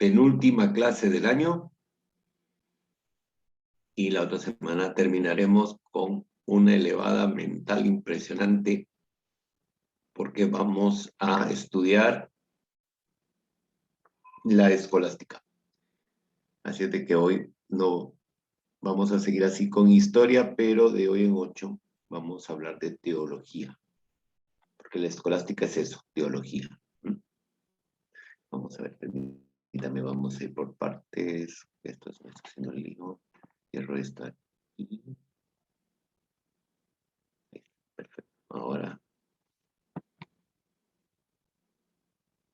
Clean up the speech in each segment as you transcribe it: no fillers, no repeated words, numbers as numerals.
penúltima clase del año y la otra semana terminaremos con una elevada mental impresionante porque vamos a estudiar la escolástica. Así es de que hoy no vamos a seguir así con historia, pero de hoy en 8 vamos a hablar de teología. Porque la escolástica es eso, teología. Vamos a ver, permítame, vamos a ir por partes. Esto es nuestro haciendo el lío. Cierro esto aquí. Perfecto. Ahora.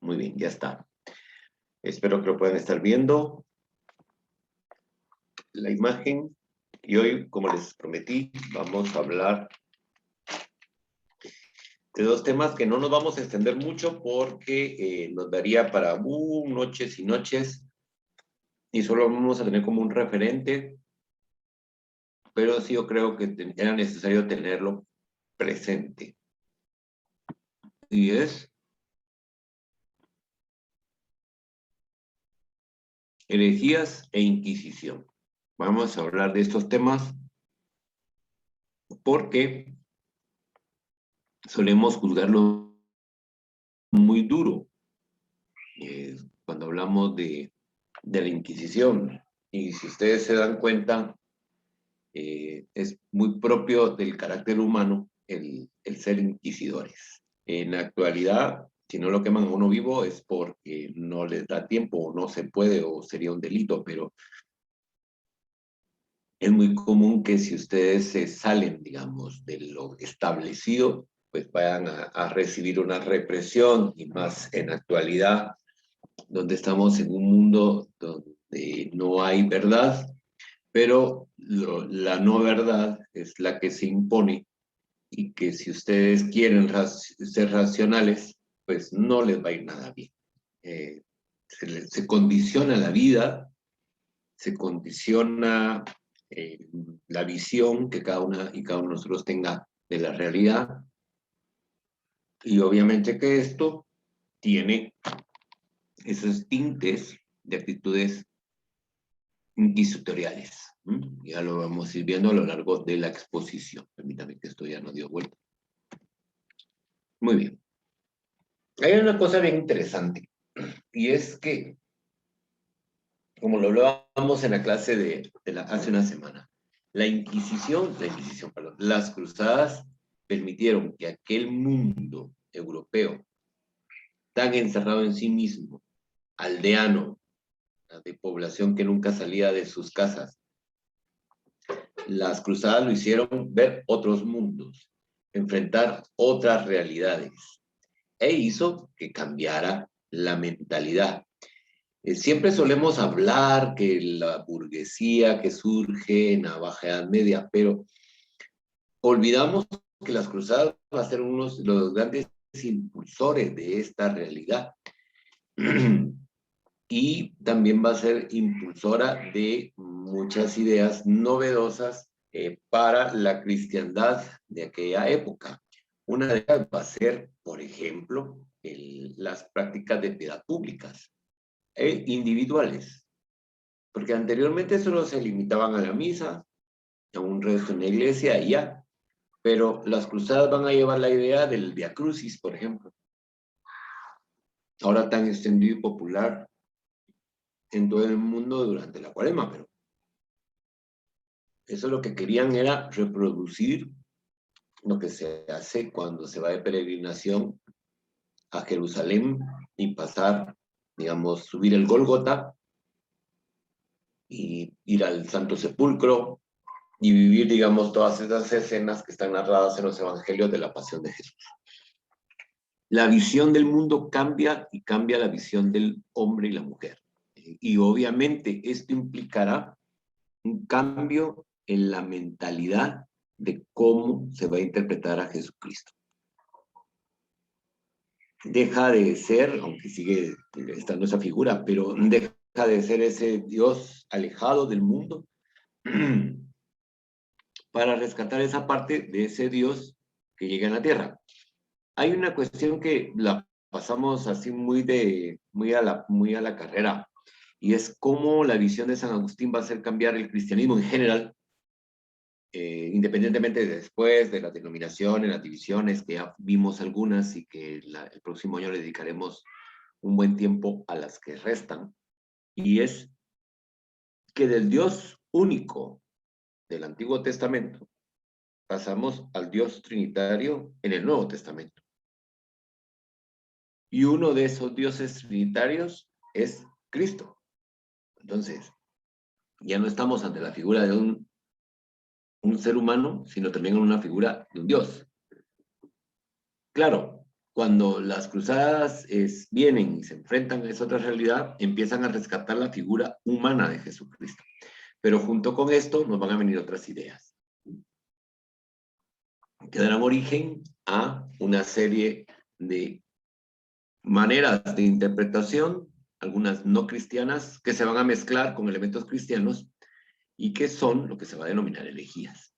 Muy bien, ya está. Espero que lo puedan estar viendo. La imagen. Y hoy, como les prometí, vamos a hablar de dos temas que no nos vamos a extender mucho porque nos daría para noches y noches y solo vamos a tener como un referente, pero sí yo creo que era necesario tenerlo presente. Y es herejías e Inquisición. Vamos a hablar de estos temas porque solemos juzgarlo muy duro cuando hablamos de la Inquisición. Y si ustedes se dan cuenta, es muy propio del carácter humano el ser inquisidores. En la actualidad, si no lo queman a uno vivo es porque no les da tiempo o no se puede o sería un delito, pero es muy común que si ustedes se salen, digamos, de lo establecido, pues vayan a recibir una represión y más en la actualidad, donde estamos en un mundo donde no hay verdad, pero la no verdad es la que se impone y que si ustedes quieren ser racionales, pues no les va a ir nada bien. Se condiciona la vida, se condiciona la visión que cada una y cada uno de nosotros tenga de la realidad, y obviamente que esto tiene esos tintes de actitudes inquisitoriales. Ya lo vamos a ir viendo a lo largo de la exposición. Permítame que esto ya no dio vuelta. Muy bien. Hay una cosa bien interesante, y es que, como lo hablábamos en la clase hace una semana, perdón, las cruzadas permitieron que aquel mundo europeo, tan encerrado en sí mismo, aldeano, de población que nunca salía de sus casas, las cruzadas lo hicieron ver otros mundos, enfrentar otras realidades, e hizo que cambiara la mentalidad. Siempre solemos hablar que la burguesía que surge en la Baja Edad Media, pero olvidamos que las cruzadas van a ser unos de los grandes impulsores de esta realidad. Y también va a ser impulsora de muchas ideas novedosas para la cristiandad de aquella época. Una de ellas va a ser, por ejemplo, las prácticas de piedad públicas e individuales, porque anteriormente solo se limitaban a la misa, a un rezo en la iglesia y ya, pero las cruzadas van a llevar la idea del Via Crucis, por ejemplo, ahora tan extendido y popular en todo el mundo durante la Cuaresma, pero eso lo que querían era reproducir lo que se hace cuando se va de peregrinación a Jerusalén y pasar, digamos, subir el Gólgota y ir al Santo Sepulcro y vivir, digamos, todas esas escenas que están narradas en los evangelios de la pasión de Jesús. La visión del mundo cambia y cambia la visión del hombre y la mujer. Y obviamente esto implicará un cambio en la mentalidad de cómo se va a interpretar a Jesucristo. Deja de ser, aunque sigue estando esa figura, pero deja de ser ese Dios alejado del mundo para rescatar esa parte de ese Dios que llega a la tierra. Hay una cuestión que la pasamos así muy a la carrera, y es cómo la visión de San Agustín va a hacer cambiar el cristianismo en general, independientemente de después de las denominaciones, las divisiones, que ya vimos algunas y que el próximo año le dedicaremos un buen tiempo a las que restan, y es que del Dios único del Antiguo Testamento pasamos al Dios trinitario en el Nuevo Testamento. Y uno de esos dioses trinitarios es Cristo. Entonces, ya no estamos ante la figura de un ser humano, sino también en una figura de un Dios. Claro, cuando las cruzadas vienen y se enfrentan a esa otra realidad, empiezan a rescatar la figura humana de Jesucristo. Pero junto con esto nos van a venir otras ideas, que darán origen a una serie de maneras de interpretación, algunas no cristianas, que se van a mezclar con elementos cristianos y que son lo que se va a denominar herejías.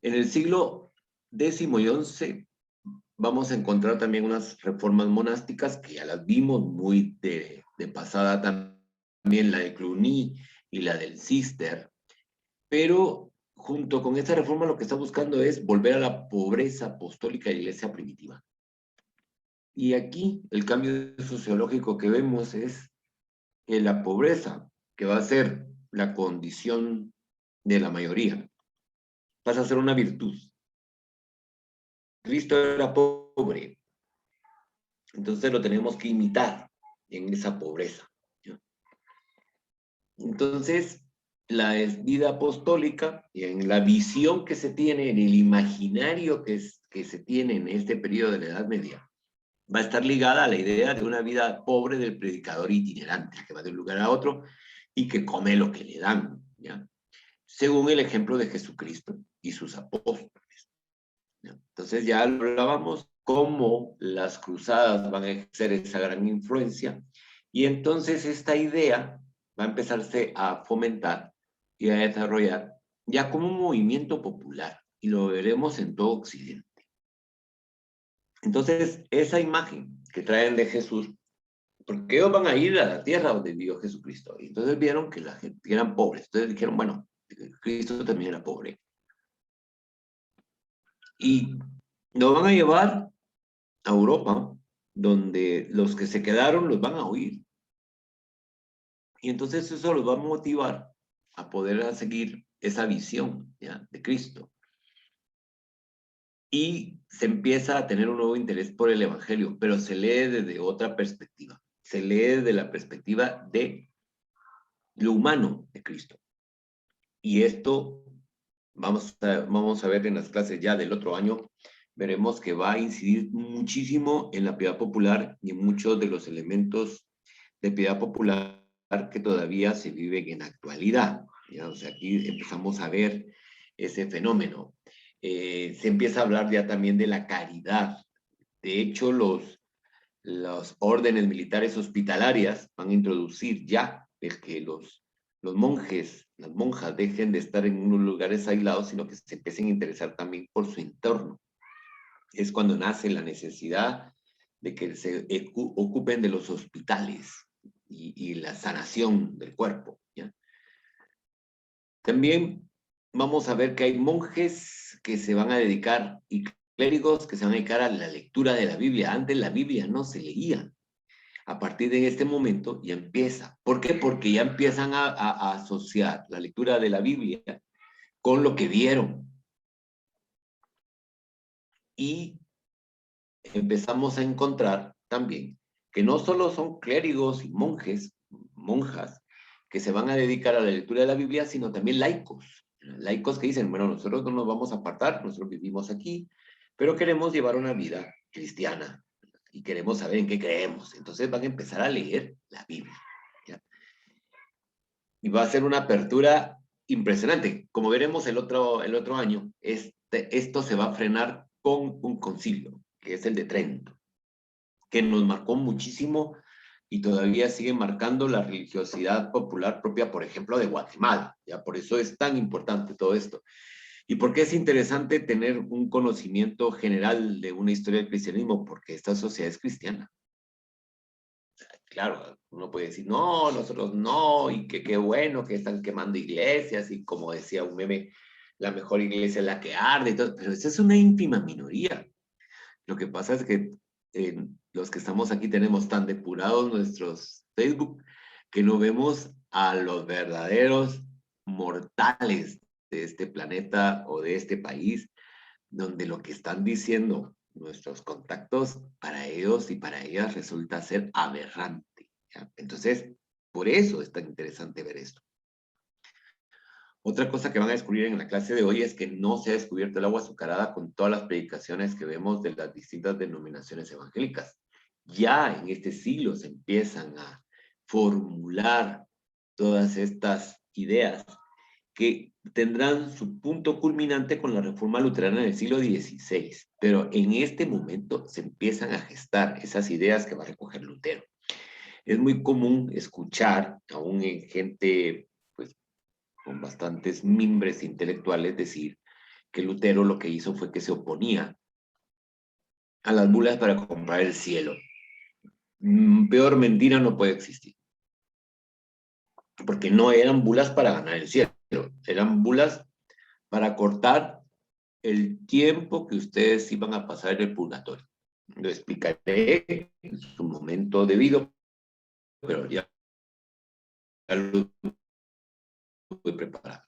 En el siglo X y XI vamos a encontrar también unas reformas monásticas que ya las vimos muy de pasada, también la de Cluny y la del Cister, pero junto con esta reforma lo que está buscando es volver a la pobreza apostólica de la iglesia primitiva. Y aquí el cambio sociológico que vemos es que la pobreza, que va a ser la condición de la mayoría, pasa a ser una virtud. Cristo era pobre, entonces lo tenemos que imitar en esa pobreza, ¿no? Entonces, la vida apostólica, en la visión que se tiene, en el imaginario que se tiene en este periodo de la Edad Media, va a estar ligada a la idea de una vida pobre del predicador itinerante, que va de un lugar a otro y que come lo que le dan, ¿ya? Según el ejemplo de Jesucristo y sus apóstoles, ¿ya? Entonces ya hablábamos cómo las cruzadas van a ejercer esa gran influencia, y entonces esta idea va a empezarse a fomentar y a desarrollar ya como un movimiento popular, y lo veremos en todo Occidente. Entonces, esa imagen que traen de Jesús, porque ellos van a ir a la tierra donde vivió Jesucristo, y entonces vieron que la gente eran pobres, entonces dijeron, bueno, Cristo también era pobre, y lo van a llevar a Europa, donde los que se quedaron los van a oír, y entonces eso los va a motivar a poder seguir esa visión, ¿ya?, de Cristo. Y se empieza a tener un nuevo interés por el Evangelio, pero se lee desde otra perspectiva. Se lee desde la perspectiva de lo humano de Cristo. Y esto vamos a ver en las clases ya del otro año, veremos que va a incidir muchísimo en la piedad popular y en muchos de los elementos de piedad popular que todavía se viven en actualidad, ¿ya? O sea, aquí empezamos a ver ese fenómeno. Se empieza a hablar ya también de la caridad. De hecho, los órdenes militares hospitalarias van a introducir ya el que los monjes, las monjas dejen de estar en unos lugares aislados, sino que se empiecen a interesar también por su entorno. Es cuando nace la necesidad de que se ocupen de los hospitales y la sanación del cuerpo, ¿ya? También vamos a ver que hay monjes que se van a dedicar, y clérigos que se van a dedicar a la lectura de la Biblia. Antes la Biblia no se leía. A partir de este momento ya empieza. ¿Por qué? Porque ya empiezan a asociar la lectura de la Biblia con lo que vieron. Y empezamos a encontrar también que no solo son clérigos y monjes, monjas, que se van a dedicar a la lectura de la Biblia, sino también laicos. Laicos que dicen, bueno, nosotros no nos vamos a apartar, nosotros vivimos aquí, pero queremos llevar una vida cristiana y queremos saber en qué creemos. Entonces van a empezar a leer la Biblia, ¿ya? Y va a ser una apertura impresionante. Como veremos el otro año, esto se va a frenar con un concilio, que es el de Trento, que nos marcó muchísimo y todavía sigue marcando la religiosidad popular propia, por ejemplo, de Guatemala. ¿Ya? Por eso es tan importante todo esto. ¿Y por qué es interesante tener un conocimiento general de una historia del cristianismo? Porque esta sociedad es cristiana. claro, uno puede decir, no, nosotros no, y que qué bueno que están quemando iglesias, y como decía un meme, la mejor iglesia es la que arde, y todo, pero esa es una ínfima minoría. Lo que pasa es que los que estamos aquí tenemos tan depurados nuestros Facebook que no vemos a los verdaderos mortales de este planeta o de este país, donde lo que están diciendo nuestros contactos para ellos y para ellas resulta ser aberrante, ¿ya? Entonces, por eso es tan interesante ver esto. Otra cosa que van a descubrir en la clase de hoy es que no se ha descubierto el agua azucarada con todas las predicaciones que vemos de las distintas denominaciones evangélicas. Ya en este siglo se empiezan a formular todas estas ideas que tendrán su punto culminante con la Reforma Luterana del siglo XVI, pero en este momento se empiezan a gestar esas ideas que va a recoger Lutero. Es muy común escuchar, aún en gente pues, con bastantes mimbres intelectuales, decir que Lutero lo que hizo fue que se oponía a las bulas para comprar el cielo. Peor mentira no puede existir, porque no eran bulas para ganar el cielo, eran bulas para cortar el tiempo que ustedes iban a pasar en el purgatorio. Lo explicaré en su momento debido, pero ya lo voy preparado.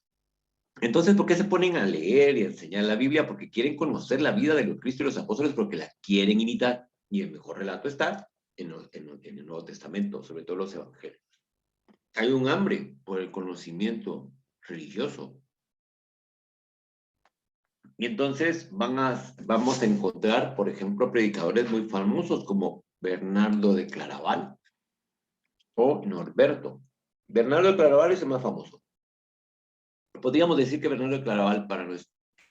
Entonces, ¿por qué se ponen a leer y a enseñar la Biblia? Porque quieren conocer la vida de los Cristo y los apóstoles, porque la quieren imitar. Y el mejor relato está en el Nuevo Testamento, sobre todo los evangelios. Hay un hambre por el conocimiento religioso. Y entonces vamos a encontrar, por ejemplo, predicadores muy famosos como Bernardo de Claraval o Norberto. Bernardo de Claraval es el más famoso. Podríamos decir que Bernardo de Claraval, para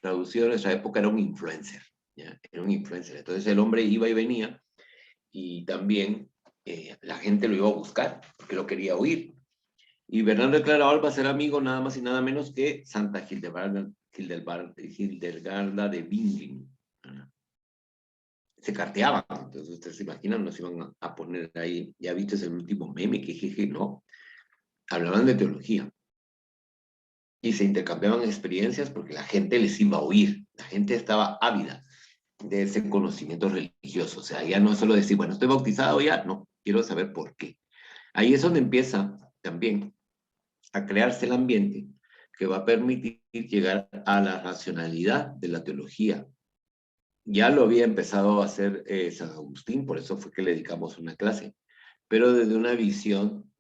traducido en nuestra época, era un influencer. ¿Ya? Era un influencer. Entonces el hombre iba y venía y también la gente lo iba a buscar porque lo quería oír. Y Bernardo de Claraval va a ser amigo nada más y nada menos que Santa Hildegarda de Bingen. Se carteaban. Entonces, ustedes se imaginan, nos iban a poner ahí, ya viste el último meme, que jeje, no. Hablaban de teología. Y se intercambiaban experiencias porque la gente les iba a oír. La gente estaba ávida de ese conocimiento religioso. O sea, ya no es solo decir, bueno, estoy bautizado ya, no, quiero saber por qué. Ahí es donde empieza también a crearse el ambiente que va a permitir llegar a la racionalidad de la teología. Ya lo había empezado a hacer San Agustín, por eso fue que le dedicamos una clase, pero desde una visión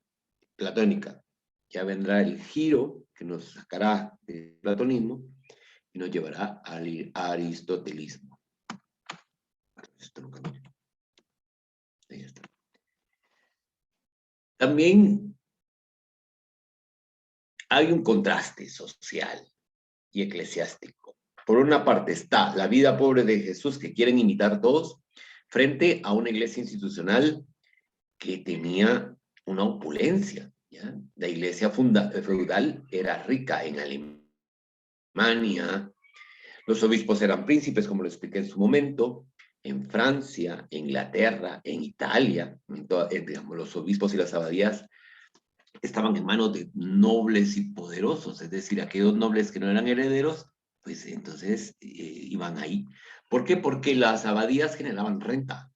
platónica. Ya vendrá el giro que nos sacará del platonismo y nos llevará al aristotelismo. Esto no cambia. Ahí está. También hay un contraste social y eclesiástico. Por una parte está la vida pobre de Jesús que quieren imitar todos, frente a una iglesia institucional que tenía una opulencia. ¿Ya? La iglesia feudal era rica en Alemania, los obispos eran príncipes, como lo expliqué en su momento, en Francia, en Inglaterra, en Italia, digamos, los obispos y las abadías estaban en manos de nobles y poderosos, es decir, aquellos nobles que no eran herederos, pues entonces iban ahí. ¿Por qué? Porque las abadías generaban renta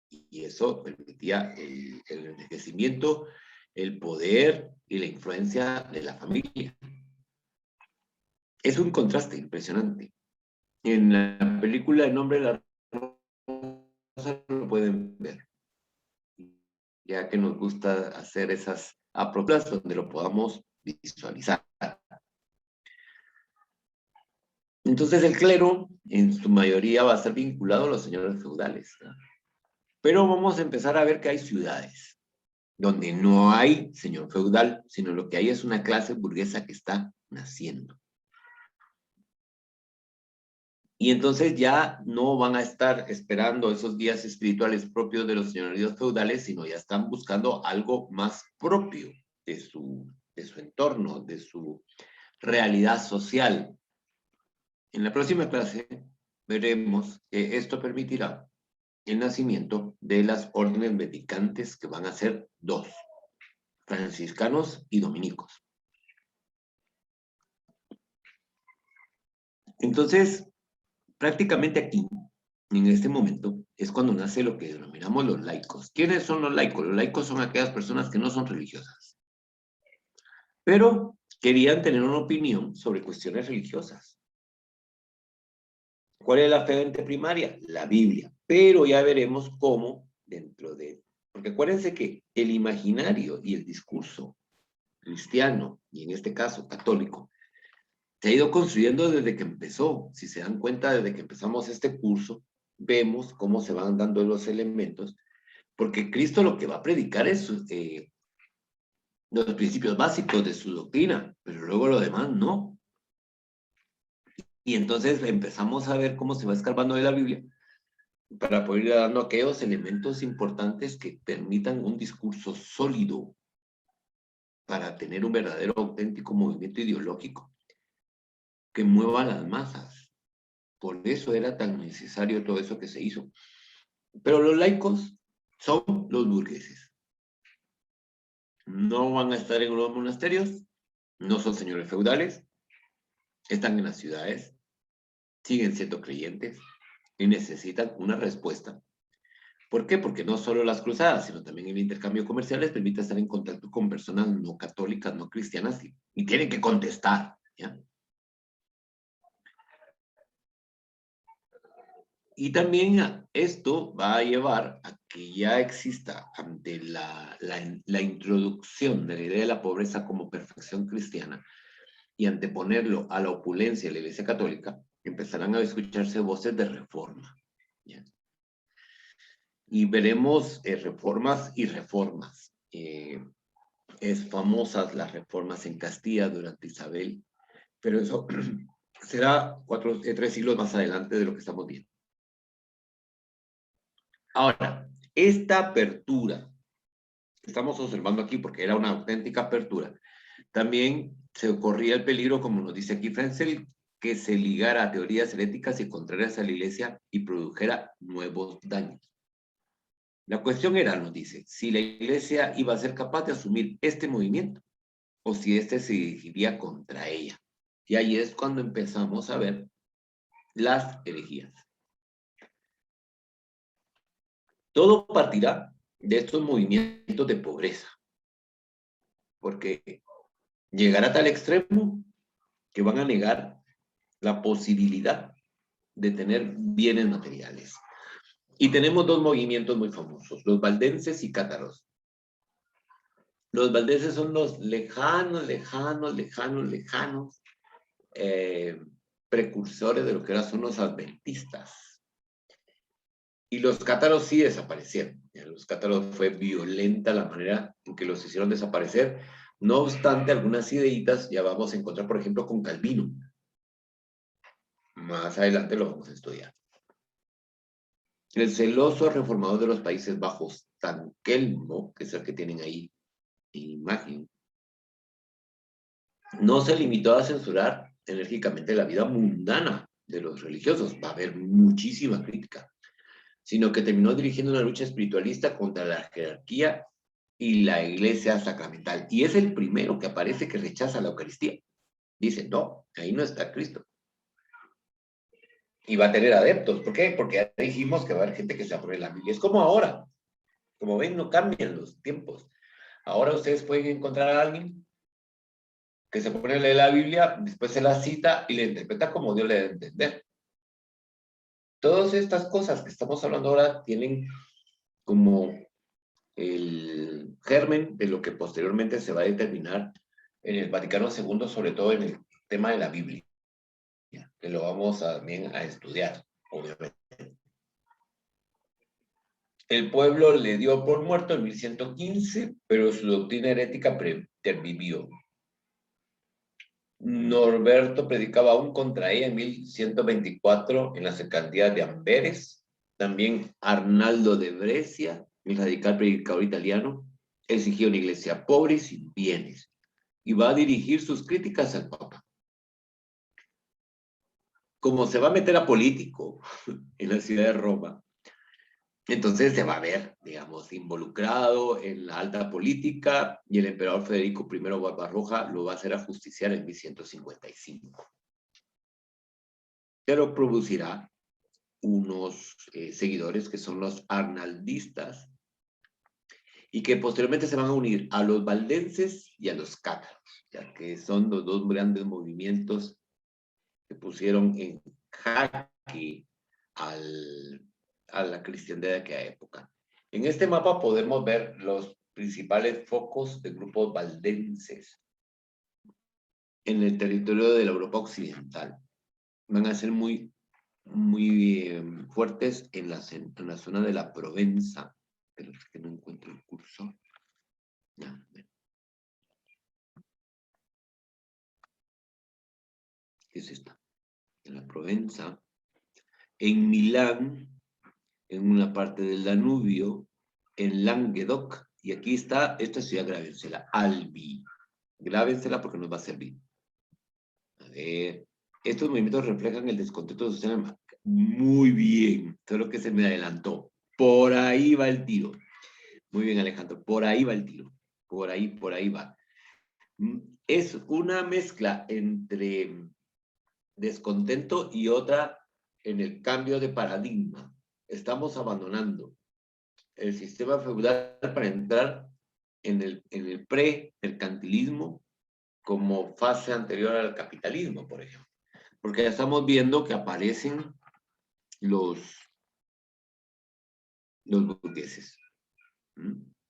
y eso permitía el enriquecimiento, el poder y la influencia de la familia. Es un contraste impresionante. En la película El nombre de la rosa lo pueden ver, ya que nos gusta hacer esas apropiaciones donde lo podamos visualizar. Entonces el clero, en su mayoría, va a estar vinculado a los señores feudales, ¿no? Pero vamos a empezar a ver que hay ciudades donde no hay señor feudal, sino lo que hay es una clase burguesa que está naciendo. Y entonces ya no van a estar esperando esos guías espirituales propios de los señoríos feudales, sino ya están buscando algo más propio de su entorno, de su realidad social. En la próxima clase veremos que esto permitirá el nacimiento de las órdenes mendicantes, que van a ser dos: franciscanos y dominicos. Entonces, prácticamente aquí, en este momento, es cuando nace lo que denominamos los laicos. ¿Quiénes son los laicos? Los laicos son aquellas personas que no son religiosas, pero querían tener una opinión sobre cuestiones religiosas. ¿Cuál es la fuente primaria? La Biblia. Pero ya veremos cómo dentro de... Porque acuérdense que el imaginario y el discurso cristiano, y en este caso católico, se ha ido construyendo desde que empezó. Si se dan cuenta, desde que empezamos este curso, vemos cómo se van dando los elementos, porque Cristo lo que va a predicar es los principios básicos de su doctrina, pero luego lo demás no. Y entonces empezamos a ver cómo se va escarbando de la Biblia para poder ir dando aquellos elementos importantes que permitan un discurso sólido para tener un verdadero, auténtico movimiento ideológico que mueva a las masas. Por eso era tan necesario todo eso que se hizo. Pero los laicos son los burgueses. No van a estar en los monasterios, no son señores feudales, están en las ciudades, siguen siendo creyentes y necesitan una respuesta. ¿Por qué? Porque no solo las cruzadas, sino también el intercambio comercial les permite estar en contacto con personas no católicas, no cristianas, y tienen que contestar, ¿ya? Y también esto va a llevar a que ya exista, ante la introducción de la idea de la pobreza como perfección cristiana, y anteponerlo a la opulencia de la Iglesia Católica, empezarán a escucharse voces de reforma, ¿ya? Y veremos reformas y reformas. Es famosas las reformas en Castilla durante Isabel, pero eso será 3 siglos más adelante de lo que estamos viendo. Ahora, esta apertura que estamos observando aquí, porque era una auténtica apertura, también se corría el peligro, como nos dice aquí Frenzel, que se ligara a teorías heréticas y contrarias a la Iglesia y produjera nuevos daños. La cuestión era, nos dice, si la Iglesia iba a ser capaz de asumir este movimiento o si este se dirigiría contra ella. Y ahí es cuando empezamos a ver las herejías. Todo partirá de estos movimientos de pobreza, porque llegará a tal extremo que van a negar la posibilidad de tener bienes materiales. Y tenemos dos movimientos muy famosos, los valdenses y cátaros. Los valdenses son los lejanos precursores de lo que ahora son los adventistas. Y los cátaros sí desaparecieron. Los cátaros fue violenta la manera en que los hicieron desaparecer. No obstante, algunas ideitas ya vamos a encontrar, por ejemplo, con Calvino. Más adelante lo vamos a estudiar. El celoso reformador de los Países Bajos, San Telmo, que es el que tienen ahí en imagen, no se limitó a censurar enérgicamente la vida mundana de los religiosos. Va a haber muchísima crítica, sino que terminó dirigiendo una lucha espiritualista contra la jerarquía y la iglesia sacramental. Y es el primero que aparece que rechaza la Eucaristía. Dice, no, ahí no está Cristo. Y va a tener adeptos. ¿Por qué? Porque ya dijimos que va a haber gente que se apruebe la Biblia. Es como ahora. Como ven, no cambian los tiempos. Ahora ustedes pueden encontrar a alguien que se pone a leer la Biblia, después se la cita y la interpreta como Dios le debe entender. Todas estas cosas que estamos hablando ahora tienen como el germen de lo que posteriormente se va a determinar en el Vaticano II, sobre todo en el tema de la Biblia, que lo vamos también a estudiar, obviamente. El pueblo le dio por muerto en 1115, pero su doctrina herética pervivió. Norberto predicaba aún contra ella en 1124 en las alcaldías de Amberes. También Arnaldo de Brescia, el radical predicador italiano, exigió una iglesia pobre y sin bienes, y va a dirigir sus críticas al Papa. Como se va a meter a político en la ciudad de Roma, Entonces se va a ver, digamos, involucrado en la alta política y el emperador Federico I Barbarroja lo va a hacer ajusticiar en 1155. Pero producirá unos seguidores que son los arnaldistas y que posteriormente se van a unir a los valdenses y a los cátaros, ya que son los dos grandes movimientos que pusieron en jaque a la cristiandad de aquella época. En este mapa podemos ver los principales focos de grupos valdenses en el territorio de la Europa occidental. Van a ser muy fuertes en la zona de la Provenza, pero es que no encuentro el cursor. Ya, ¿qué es esta? En la Provenza, en Milán, en una parte del Danubio, en Languedoc, y aquí está esta ciudad, grábensela, Albi. Grábensela porque nos va a servir. A ver, estos movimientos reflejan el descontento social. Muy bien, solo que se me adelantó. Por ahí va el tiro. Muy bien, Alejandro, por ahí va el tiro. Por ahí va. Es una mezcla entre descontento y otra en el cambio de paradigma. Estamos abandonando el sistema feudal para entrar en el pre-mercantilismo como fase anterior al capitalismo, por ejemplo. Porque ya estamos viendo que aparecen los burgueses.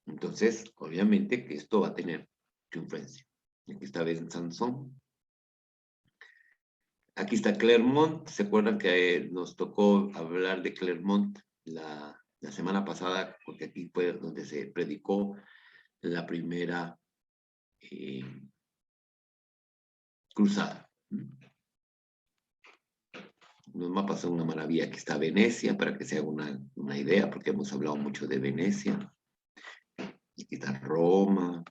Entonces, obviamente que esto va a tener su influencia. Aquí está Besançon. Aquí está Clermont. ¿Se acuerdan que nos tocó hablar de Clermont la semana pasada? Porque aquí fue donde se predicó la primera cruzada. Los mapas son una maravilla. Aquí está Venecia, para que se haga una idea, porque hemos hablado mucho de Venecia. Aquí está Roma,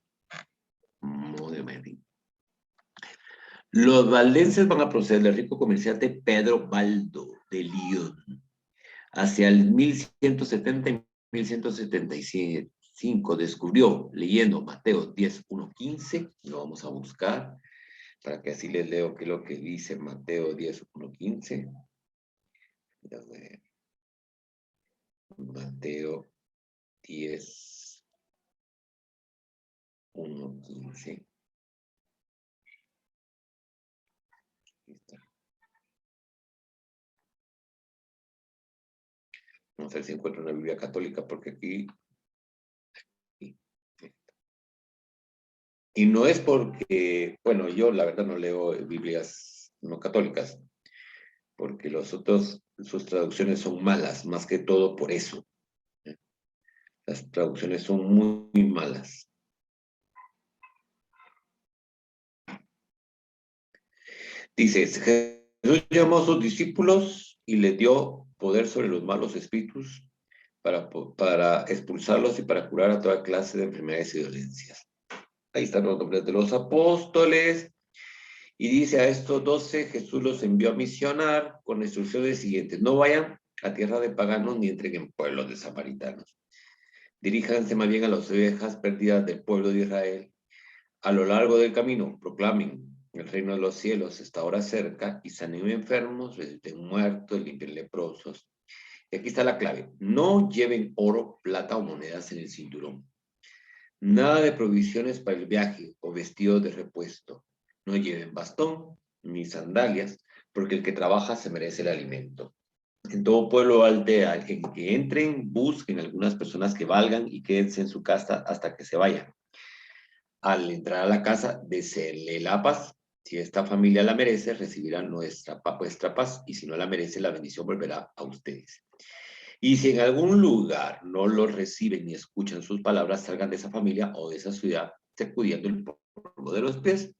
Los valdenses van a proceder del rico comerciante Pedro Baldo de Lyon hacia el 1170 y 1175. Descubrió, leyendo Mateo 10, 1, 15, lo vamos a buscar para que así les leo qué es lo que dice Mateo 10, 1, 15. Mateo 10, 1, 15. Vamos a ver si encuentro una Biblia católica, porque aquí. Y no es porque, bueno, yo la verdad no leo Biblias no católicas, porque sus traducciones son malas, más que todo por eso. Las traducciones son muy malas. Dice, Jesús llamó a sus discípulos y les dio poder sobre los malos espíritus para expulsarlos y para curar a toda clase de enfermedades y dolencias. Ahí están los nombres de los apóstoles. Y dice a estos 12, Jesús los envió a misionar con instrucciones siguientes. No vayan a tierra de paganos ni entreguen pueblos de samaritanos. Diríjanse más bien a las ovejas perdidas del pueblo de Israel. A lo largo del camino proclamen: el reino de los cielos está ahora cerca, y sanen enfermos, resuciten muertos, limpien leprosos. Y aquí está la clave: no lleven oro, plata o monedas en el cinturón. Nada de provisiones para el viaje o vestidos de repuesto. No lleven bastón ni sandalias, porque el que trabaja se merece el alimento. En todo pueblo aldea en que entren, busquen algunas personas que valgan y quédense en su casa hasta que se vayan. Al entrar a la casa, desearle la paz. Si esta familia la merece, recibirá vuestra paz, y si no la merece, la bendición volverá a ustedes. Y si en algún lugar no los reciben ni escuchan sus palabras, salgan de esa familia o de esa ciudad, sacudiendo el polvo de los pies.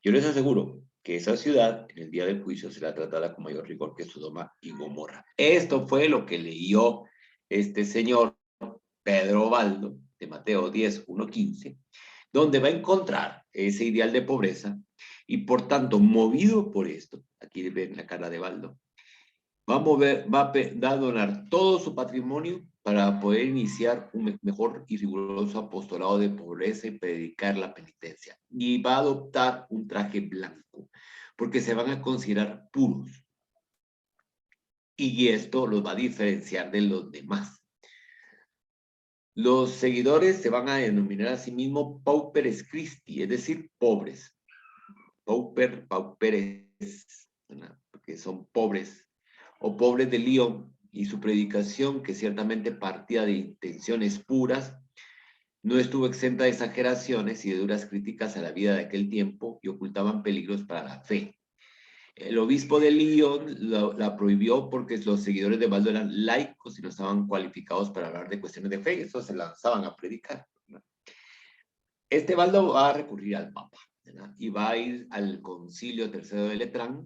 Yo les aseguro que esa ciudad, en el día del juicio, será tratada con mayor rigor que Sodoma y Gomorra. Esto fue lo que leyó este señor Pedro Baldo, de Mateo 10, 1, 15, donde va a encontrar ese ideal de pobreza, y por tanto, movido por esto, aquí ven la cara de Baldo, va a donar todo su patrimonio para poder iniciar un mejor y riguroso apostolado de pobreza y predicar la penitencia. Y va a adoptar un traje blanco, porque se van a considerar puros. Y esto los va a diferenciar de los demás. Los seguidores se van a denominar a sí mismos pauperes Christi, es decir, pobres. Pauperes, porque son pobres, o pobres de León, y su predicación, que ciertamente partía de intenciones puras, no estuvo exenta de exageraciones y de duras críticas a la vida de aquel tiempo y ocultaban peligros para la fe. El obispo de Lyon la prohibió porque los seguidores de Baldo eran laicos y no estaban cualificados para hablar de cuestiones de fe, eso se lanzaban a predicar. Este Baldo va a recurrir al Papa, ¿verdad? Y va a ir al Concilio Tercero de Letrán,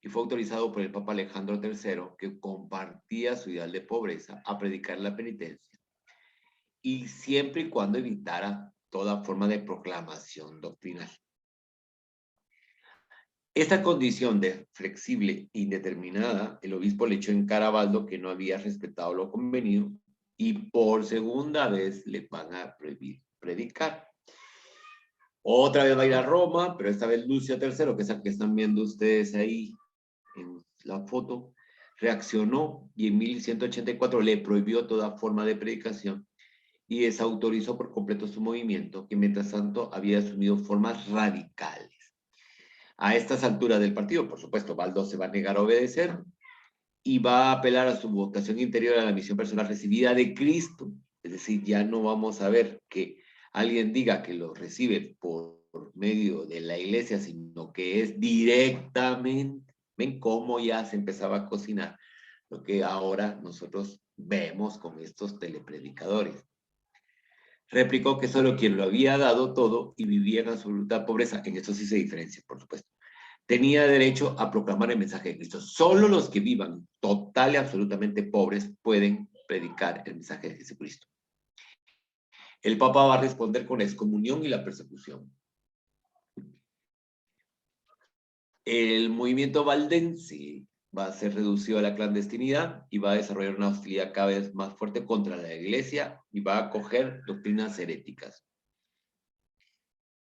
y fue autorizado por el Papa Alejandro III, que compartía su ideal de pobreza, a predicar la penitencia, y siempre y cuando evitara toda forma de proclamación doctrinal. Esta condición de flexible e indeterminada, el obispo le echó en cara a Baldo que no había respetado lo convenido, y por segunda vez le van a prohibir predicar. Otra vez va a ir a Roma, pero esta vez Lucio III, que es el que están viendo ustedes ahí en la foto, reaccionó y en 1184 le prohibió toda forma de predicación y desautorizó por completo su movimiento, que mientras tanto había asumido formas radicales. A estas alturas del partido, por supuesto, Baldo se va a negar a obedecer y va a apelar a su vocación interior, a la misión personal recibida de Cristo. Es decir, ya no vamos a ver que alguien diga que lo recibe por medio de la iglesia, sino que es directamente. ¿Ven cómo ya se empezaba a cocinar lo que ahora nosotros vemos con estos telepredicadores? Replicó que solo quien lo había dado todo y vivía en absoluta pobreza, en eso sí se diferencia, por supuesto, tenía derecho a proclamar el mensaje de Cristo. Solo los que vivan total y absolutamente pobres pueden predicar el mensaje de Jesucristo. El Papa va a responder con la excomunión y la persecución. El movimiento valdense va a ser reducido a la clandestinidad y va a desarrollar una hostilidad cada vez más fuerte contra la iglesia y va a acoger doctrinas heréticas.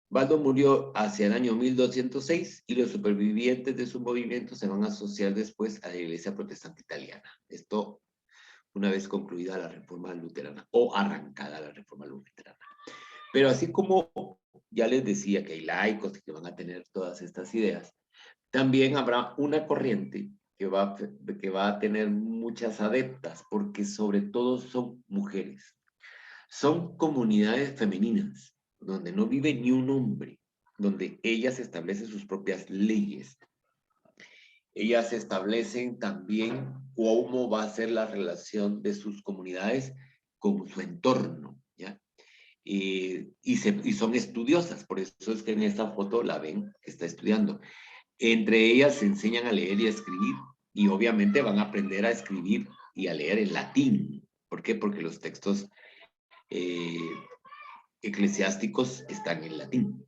Baldo murió hacia el año 1206 y los supervivientes de su movimiento se van a asociar después a la iglesia protestante italiana. Esto una vez concluida la reforma luterana o arrancada la reforma luterana. Pero así como ya les decía que hay laicos que van a tener todas estas ideas, también habrá una corriente que va a tener muchas adeptas, porque sobre todo son mujeres. Son comunidades femeninas, donde no vive ni un hombre, donde ellas establecen sus propias leyes. Ellas establecen también cómo va a ser la relación de sus comunidades con su entorno, ¿ya? Y son estudiosas, por eso es que en esta foto la ven que está estudiando. Entre ellas se enseñan a leer y a escribir, y obviamente van a aprender a escribir y a leer en latín. ¿Por qué? Porque los textos eclesiásticos están en latín.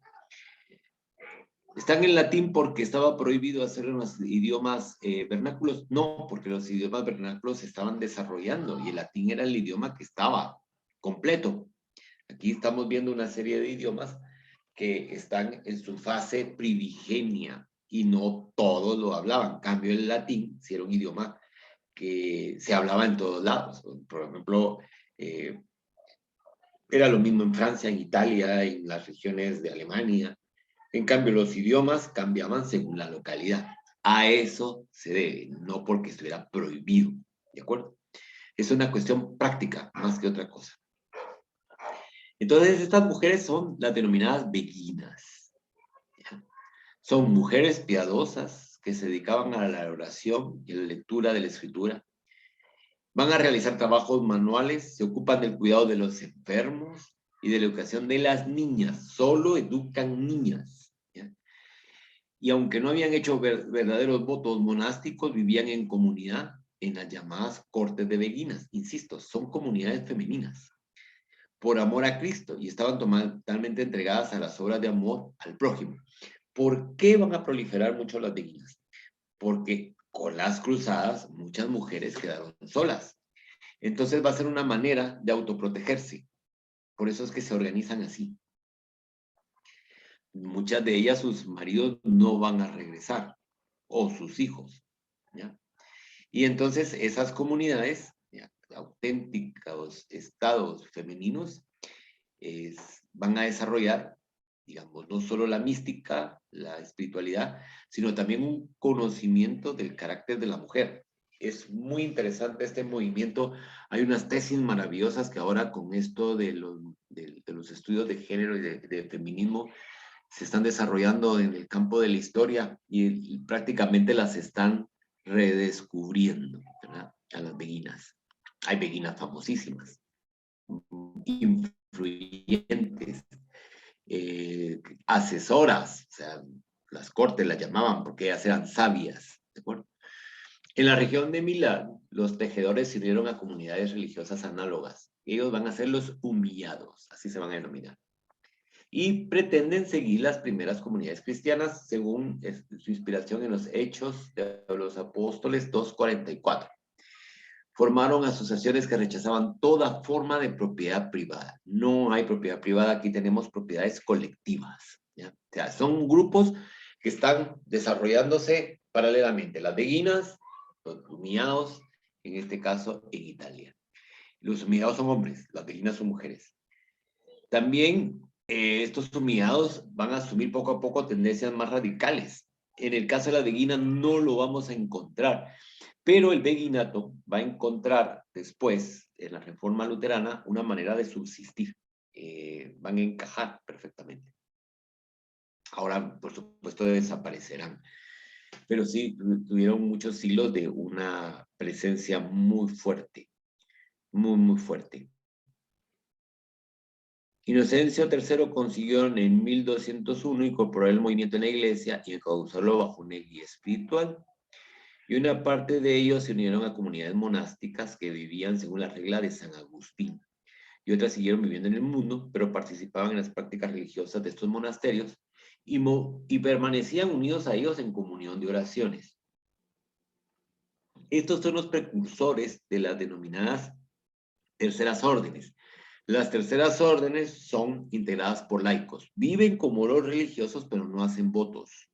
¿Están en latín porque estaba prohibido hacer unos idiomas vernáculos? No, porque los idiomas vernáculos se estaban desarrollando y el latín era el idioma que estaba completo. Aquí estamos viendo una serie de idiomas que están en su fase primigenia y no todos lo hablaban. En cambio, el latín sí era un idioma que se hablaba en todos lados. Por ejemplo, era lo mismo en Francia, en Italia, en las regiones de Alemania. En cambio, los idiomas cambiaban según la localidad. A eso se debe, no porque estuviera prohibido, ¿de acuerdo? Es una cuestión práctica más que otra cosa. Entonces, estas mujeres son las denominadas beguinas. ¿Ya? Son mujeres piadosas que se dedicaban a la oración y la lectura de la escritura. Van a realizar trabajos manuales, se ocupan del cuidado de los enfermos y de la educación de las niñas. Solo educan niñas. ¿Ya? Y aunque no habían hecho verdaderos votos monásticos, vivían en comunidad en las llamadas cortes de beguinas. Insisto, son comunidades femeninas por amor a Cristo y estaban totalmente entregadas a las obras de amor al prójimo. ¿Por qué van a proliferar mucho las beguinas? Porque con las cruzadas muchas mujeres quedaron solas. Entonces va a ser una manera de autoprotegerse. Por eso es que se organizan así. Muchas de ellas, sus maridos no van a regresar, o sus hijos, ¿ya? Y entonces esas comunidades, ¿ya?, auténticos estados femeninos, van a desarrollar, digamos, no solo la mística, la espiritualidad, sino también un conocimiento del carácter de la mujer. Es muy interesante este movimiento. Hay unas tesis maravillosas que ahora con esto de los estudios de género y de feminismo se están desarrollando en el campo de la historia y prácticamente las están redescubriendo, ¿verdad?, a las beguinas. Hay beguinas famosísimas, influyentes, asesoras, o sea, las cortes las llamaban porque ellas eran sabias, ¿de acuerdo? En la región de Milán, los tejedores se unieron a comunidades religiosas análogas. Ellos van a ser los humillados, así se van a denominar. Y pretenden seguir las primeras comunidades cristianas según su inspiración en los Hechos de los Apóstoles 2:44. Formaron asociaciones que rechazaban toda forma de propiedad privada. No hay propiedad privada, aquí tenemos propiedades colectivas, ¿ya? O sea, son grupos que están desarrollándose paralelamente. Las beguinas, los humillados, en este caso en Italia. Los humillados son hombres, las beguinas son mujeres. También estos humillados van a asumir poco a poco tendencias más radicales. En el caso de la beguina no lo vamos a encontrar, pero el beguinato va a encontrar después, en la Reforma Luterana, una manera de subsistir. Van a encajar perfectamente. Ahora, por supuesto, desaparecerán, pero sí tuvieron muchos siglos de una presencia muy fuerte, muy, muy fuerte. Inocencio III consiguió en 1201 incorporar el movimiento en la iglesia y encauzarlo bajo una guía espiritual. Y una parte de ellos se unieron a comunidades monásticas que vivían según la regla de San Agustín. Y otras siguieron viviendo en el mundo, pero participaban en las prácticas religiosas de estos monasterios y permanecían unidos a ellos en comunión de oraciones. Estos son los precursores de las denominadas terceras órdenes. Las terceras órdenes son integradas por laicos. Viven como los religiosos, pero no hacen votos.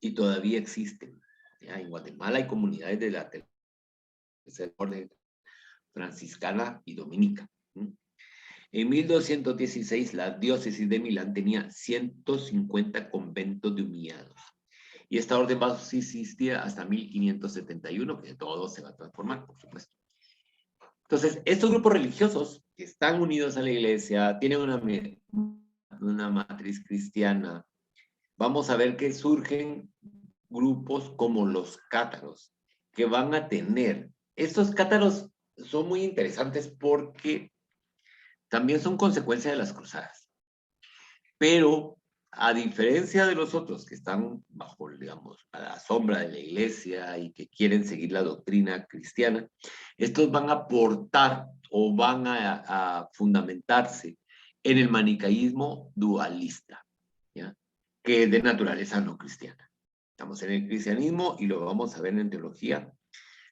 Y todavía existen. ¿Ya? En Guatemala hay comunidades de la tercera orden franciscana y dominica. En 1216, la diócesis de Milán tenía 150 conventos de humillados. Y esta orden va a existir hasta 1571, que todo se va a transformar, por supuesto. Entonces, estos grupos religiosos que están unidos a la iglesia, tienen una matriz cristiana. Vamos a ver que surgen grupos como los cátaros, que van a tener. Estos cátaros son muy interesantes porque también son consecuencia de las cruzadas. Pero, a diferencia de los otros que están bajo, digamos, a la sombra de la iglesia y que quieren seguir la doctrina cristiana, estos van a aportar o van a fundamentarse en el manicaísmo dualista, ¿ya?, que es de naturaleza no cristiana. Estamos en el cristianismo y lo vamos a ver en teología.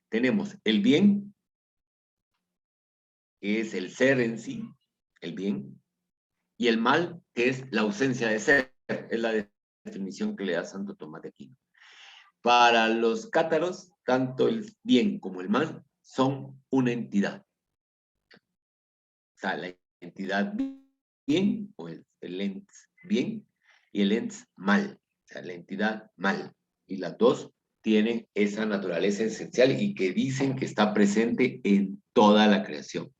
Tenemos el bien, que es el ser en sí, el bien, y el mal, que es la ausencia de ser, es la definición que le da Santo Tomás de Aquino. Para los cátaros, tanto el bien como el mal son una entidad. O sea, la entidad bien, o el ents bien, y el ents mal, o sea, la entidad mal. Y las dos tienen esa naturaleza esencial y que dicen que está presente en toda la creación.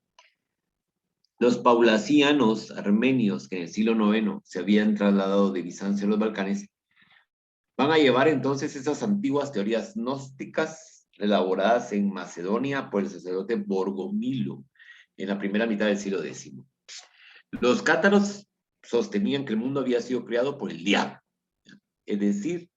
Los paulasianos armenios, que en el siglo IX se habían trasladado de Bizancio a los Balcanes, van a llevar entonces esas antiguas teorías gnósticas elaboradas en Macedonia por el sacerdote Borgomilo en la primera mitad del siglo X. Los cátaros sostenían que el mundo había sido creado por el diablo, es decir,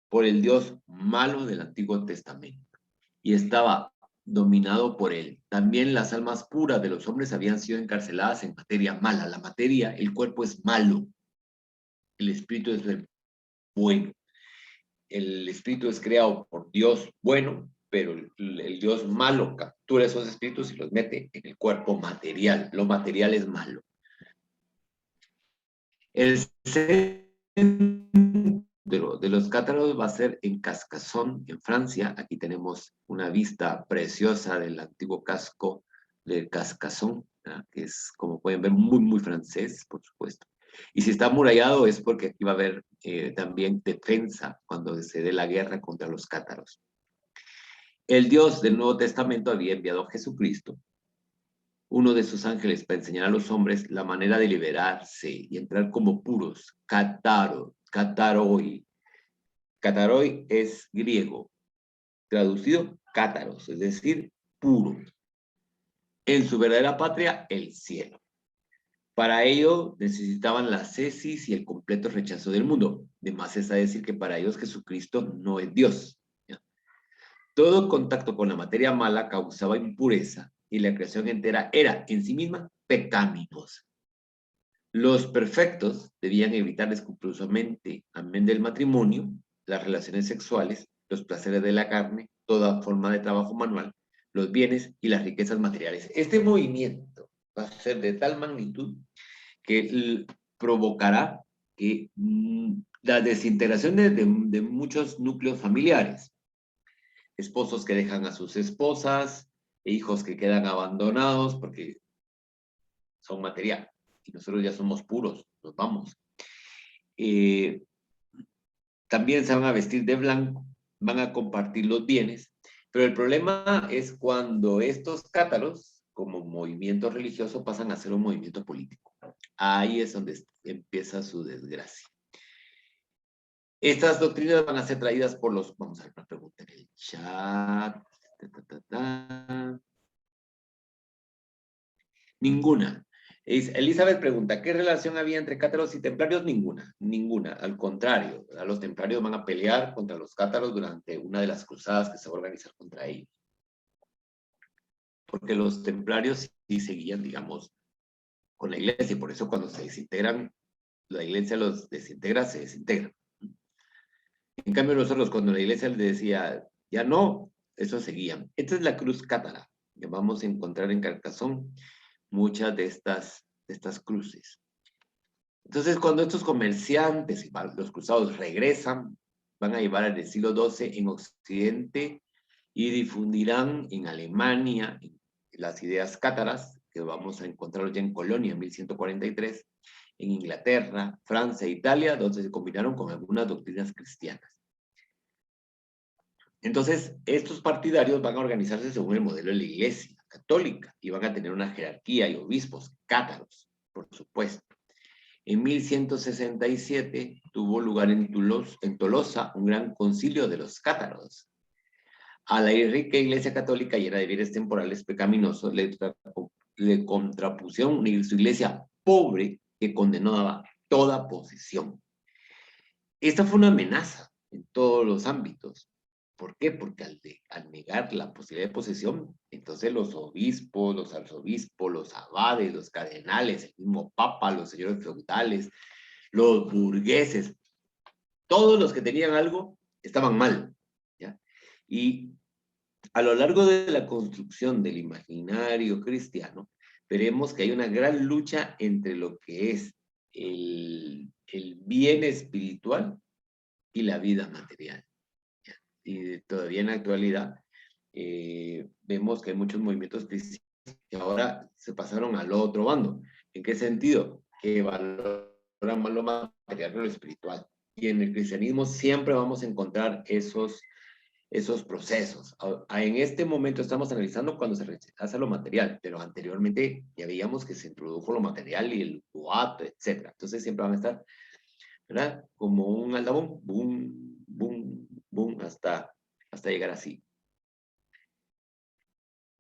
por el Dios malo del Antiguo Testamento, y estaba dominado por él. También las almas puras de los hombres habían sido encarceladas en materia mala. La materia, el cuerpo es malo, el espíritu es bueno. El espíritu es creado por Dios bueno pero el Dios malo captura esos espíritus y los mete en el cuerpo material. Lo material es malo. El centro de los cátaros va a ser en Carcassonne, en Francia. Aquí tenemos una vista preciosa del antiguo casco de Carcassonne, ¿verdad? Que es, como pueden ver, muy, muy francés, por supuesto. Y si está amurallado es porque aquí va a haber también defensa cuando se dé la guerra contra los cátaros. El Dios del Nuevo Testamento había enviado a Jesucristo, uno de sus ángeles, para enseñar a los hombres la manera de liberarse y entrar como puros. Kataroi. Kataroi es griego, traducido cátaros, es decir, puro. En su verdadera patria, el cielo. Para ello necesitaban la cesis y el completo rechazo del mundo. De más está decir que para ellos Jesucristo no es Dios. ¿Ya? Todo contacto con la materia mala causaba impureza y la creación entera era en sí misma pecaminosa. Los perfectos debían evitar escrupulosamente, amén del matrimonio, las relaciones sexuales, los placeres de la carne, toda forma de trabajo manual, los bienes y las riquezas materiales. Este movimiento va a ser de tal magnitud que provocará que la desintegración de muchos núcleos familiares. Esposos que dejan a sus esposas, e hijos que quedan abandonados porque son material. Y nosotros ya somos puros, nos vamos. También se van a vestir de blanco, van a compartir los bienes, pero el problema es cuando estos cátaros, como movimiento religioso, pasan a ser un movimiento político. Ahí es donde empieza su desgracia. Estas doctrinas van a ser traídas por los... Vamos a ver una pregunta en el chat. Ninguna. Elizabeth pregunta, ¿qué relación había entre cátaros y templarios? Ninguna, ninguna. Al contrario, ¿verdad? Los templarios van a pelear contra los cátaros durante una de las cruzadas que se va a organizar contra ellos. Porque los templarios sí seguían, digamos, con la iglesia, y por eso cuando se desintegran, la iglesia los desintegra, se desintegran. En cambio nosotros, cuando la iglesia les decía, ya no, eso seguían. Esta es la cruz cátara, que vamos a encontrar en Carcassonne muchas de estas cruces. Entonces, cuando estos comerciantes y los cruzados regresan, van a llevar al siglo XII en Occidente y difundirán en Alemania las ideas cátaras, que vamos a encontrar ya en Colonia en 1143, en Inglaterra, Francia e Italia, donde se combinaron con algunas doctrinas cristianas. Entonces, estos partidarios van a organizarse según el modelo de la Iglesia católica y van a tener una jerarquía y obispos cátaros, por supuesto. En 1167 tuvo lugar en Tolosa un gran concilio de los cátaros. A la rica Iglesia católica llena de bienes temporales pecaminosos le contrapusieron una iglesia pobre que condenaba toda posesión. Esta fue una amenaza en todos los ámbitos. ¿Por qué? Porque al negar la posibilidad de posesión, entonces los obispos, los arzobispos, los abades, los cardenales, el mismo papa, los señores feudales, los burgueses, todos los que tenían algo estaban mal, ¿ya? Y a lo largo de la construcción del imaginario cristiano, veremos que hay una gran lucha entre lo que es el bien espiritual y la vida material. Y todavía en la actualidad vemos que hay muchos movimientos cristianos que ahora se pasaron al otro bando. ¿En qué sentido? Que valoran más lo material que lo espiritual. Y en el cristianismo siempre vamos a encontrar esos procesos. En este momento estamos analizando cuando se rechaza lo material, pero anteriormente ya veíamos que se introdujo lo material y el boato, etc. Entonces siempre van a estar, ¿verdad? Como un aldabón, boom, boom, boom, hasta llegar así.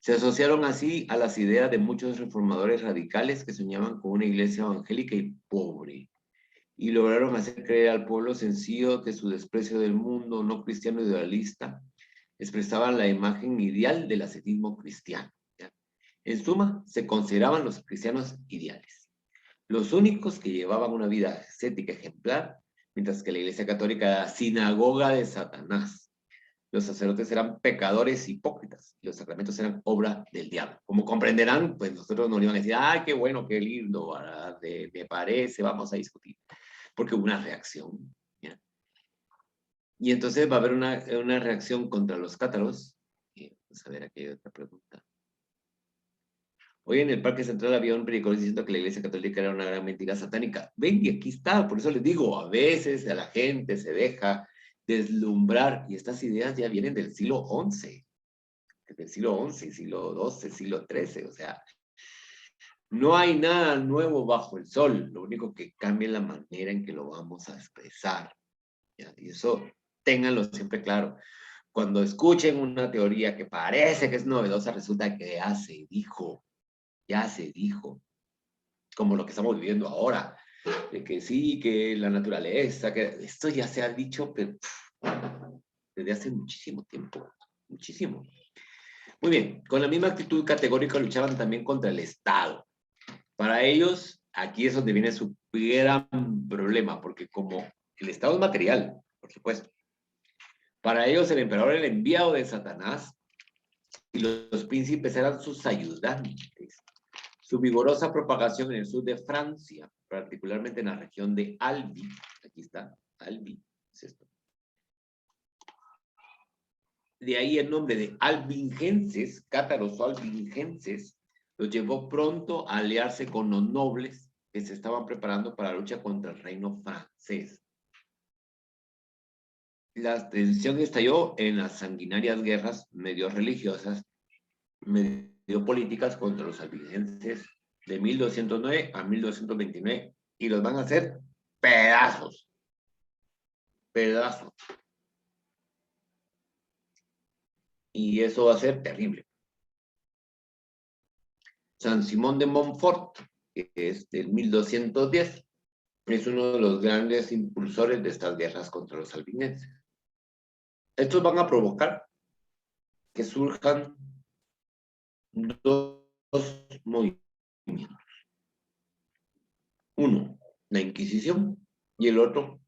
Se asociaron así a las ideas de muchos reformadores radicales que soñaban con una iglesia evangélica y pobre, y lograron hacer creer al pueblo sencillo que su desprecio del mundo no cristiano idealista expresaban la imagen ideal del ascetismo cristiano, ¿ya? En suma, se consideraban los cristianos ideales, los únicos que llevaban una vida ascética ejemplar, mientras que la Iglesia Católica era sinagoga de Satanás. los sacerdotes eran pecadores hipócritas, y los sacramentos eran obra del diablo. Como comprenderán, pues nosotros nos iban a decir, ¡ay, qué bueno, qué lindo! Me parece, vamos a discutir. Porque hubo una reacción. ¿Ya? Y entonces va a haber una reacción contra los cátaros. Vamos a ver, aquí hay otra pregunta. Hoy en el Parque Central había un predicador diciendo que la Iglesia Católica era una gran mentira satánica. Ven, y aquí está, por eso les digo, a veces a la gente se deja deslumbrar, y estas ideas ya vienen del siglo XI, del siglo XI, siglo XII, siglo XIII, o sea, no hay nada nuevo bajo el sol, lo único que cambia es la manera en que lo vamos a expresar, ¿ya? Y eso ténganlo siempre claro. Cuando escuchen una teoría que parece que es novedosa, resulta que ya se dijo, como lo que estamos viviendo ahora, de que sí, que la naturaleza, que esto ya se ha dicho pero, desde hace muchísimo tiempo, muchísimo. Muy bien, con la misma actitud categórica luchaban también contra el Estado. Para ellos, aquí es donde viene su gran problema, porque como el Estado es material, por supuesto, para ellos el emperador era el enviado de Satanás y los príncipes eran sus ayudantes. Su vigorosa propagación en el sur de Francia, particularmente en la región de Albi, aquí está, Albi, es esto. De ahí el nombre de albingenses, cátaros o albingenses, los llevó pronto a aliarse con los nobles que se estaban preparando para la lucha contra el reino francés. La tensión estalló en las sanguinarias guerras medio religiosas, medio políticas contra los albingenses de 1209 a 1229 y los van a hacer pedazos. Pedazos. Y eso va a ser terrible. San Simón de Montfort, que es del 1210, es uno de los grandes impulsores de estas guerras contra los albigenses. Estos van a provocar que surjan dos movimientos. Uno, la Inquisición, y el otro,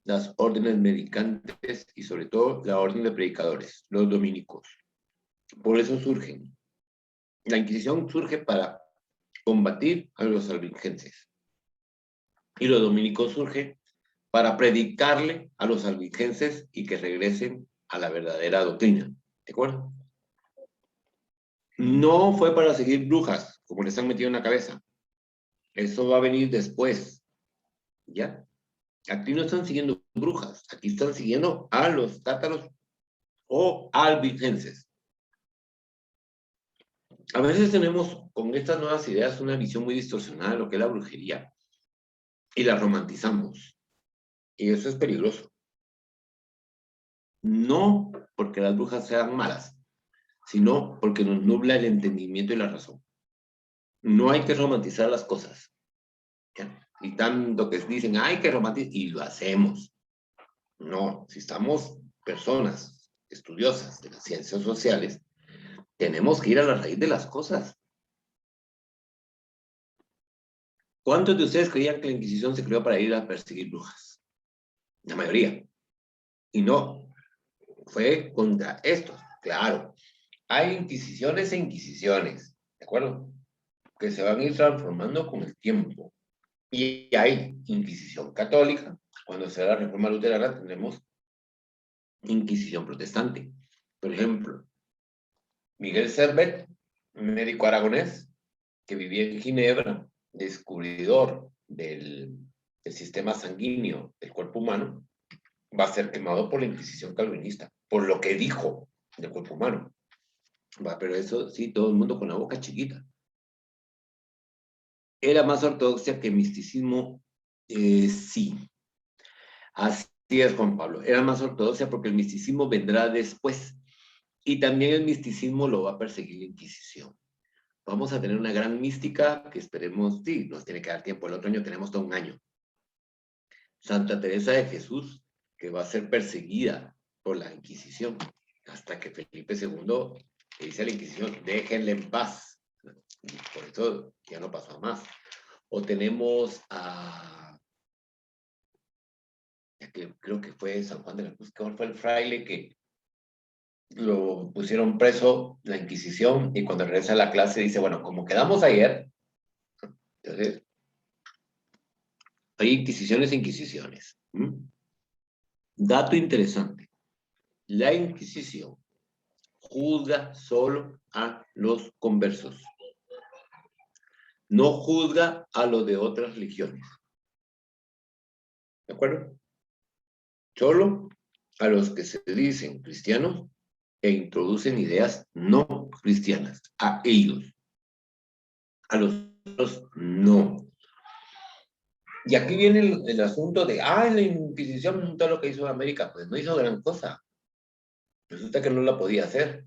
las órdenes mendicantes y sobre todo la orden de predicadores, los dominicos. Por eso surgen. La Inquisición surge para combatir a los albigenses. Y los dominicos surgen para predicarle a los albigenses y que regresen a la verdadera doctrina. ¿De acuerdo? No fue para seguir brujas, como les han metido en la cabeza. Eso va a venir después. ¿Ya? Aquí no están siguiendo brujas, aquí están siguiendo a los cátaros o albigenses. A veces tenemos con estas nuevas ideas una visión muy distorsionada de lo que es la brujería y la romantizamos. Y eso es peligroso. No porque las brujas sean malas, sino porque nos nubla el entendimiento y la razón. No hay que romantizar las cosas. ¿Ya? Y tanto que dicen, hay que romantizar, y lo hacemos. No, si estamos personas estudiosas de las ciencias sociales, tenemos que ir a la raíz de las cosas. ¿Cuántos de ustedes creían que la Inquisición se creó para ir a perseguir brujas? La mayoría. Y no, fue contra estos. Claro, hay inquisiciones e inquisiciones, ¿de acuerdo? Que se van a ir transformando con el tiempo. Y hay Inquisición católica. Cuando se da la Reforma Luterana tenemos Inquisición protestante. Por ejemplo, Miguel Servet, médico aragonés, que vivía en Ginebra, descubridor del sistema sanguíneo del cuerpo humano, va a ser quemado por la Inquisición calvinista, por lo que dijo del cuerpo humano. Va, pero eso sí, todo el mundo con la boca chiquita. Era más ortodoxia que misticismo, sí. Así es, Juan Pablo. Era más ortodoxia porque el misticismo vendrá después. Y también el misticismo lo va a perseguir la Inquisición. Vamos a tener una gran mística que esperemos, sí, nos tiene que dar tiempo. El otro año tenemos todo un año. Santa Teresa de Jesús, que va a ser perseguida por la Inquisición, hasta que Felipe II le dice a la Inquisición, déjenle en paz. Por eso ya no pasó a más. O tenemos a, creo que fue San Juan de la Cruz, que fue el fraile que lo pusieron preso, la Inquisición, y cuando regresa a la clase dice, bueno, como quedamos ayer, entonces, hay inquisiciones e inquisiciones. Dato interesante, la Inquisición juzga solo a los conversos, no juzga a los de otras religiones. ¿De acuerdo? Solo a los que se dicen cristianos e introducen ideas no cristianas, a ellos. A los otros no. Y aquí viene el asunto de, la Inquisición, todo lo que hizo América, pues no hizo gran cosa. Resulta que no la podía hacer.